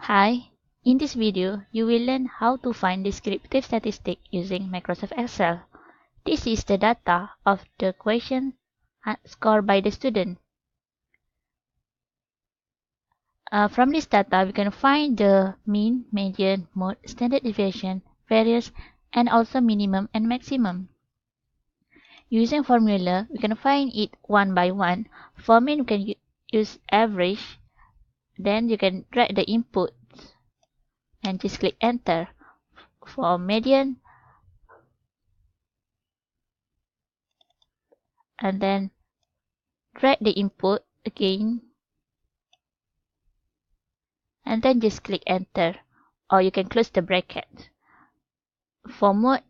Hi, in this video, you will learn how to find descriptive statistics using Microsoft Excel. This is the data of the question scored by the student. From this data, we can find the mean, median, mode, standard deviation, variance, and also minimum and maximum. Using formula, we can find it one by one. For mean, we can use average. Then you can drag the input and just click enter. For median, and then drag the input again and then just click enter, or you can close the bracket. For mode,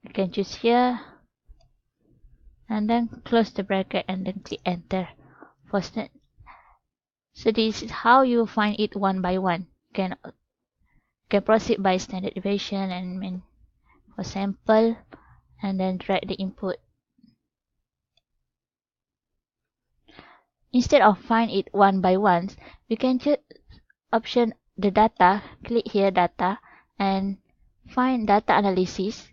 you can choose here and then close the bracket and then click enter. So this is how you find it one by one. You can proceed by standard deviation and mean for sample, and then drag the input. Instead of find it one by one, we can choose option the data, click here data, and find data analysis,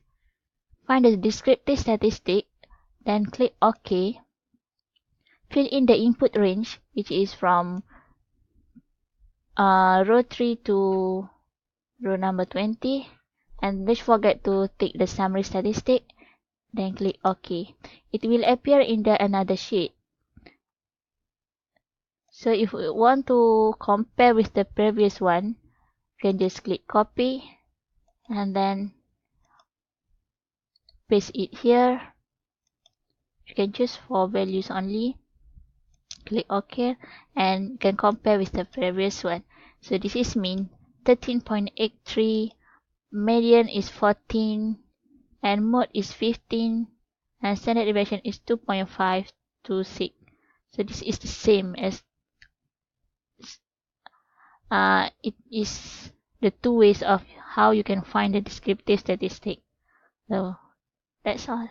find the descriptive statistic, then click OK. Fill in the input range, which is from row 3 to row number 20, and don't forget to tick the summary statistic, then click OK. It will appear in the another sheet. So if we want to compare with the previous one, you can just click copy and then paste it here. You can choose for values only, click OK, and you can compare with the previous one. So this is mean 13.83, median is 14, and mode is 15, and standard deviation is 2.526. So this is the same as it is the two ways of how you can find the descriptive statistic. So that's all.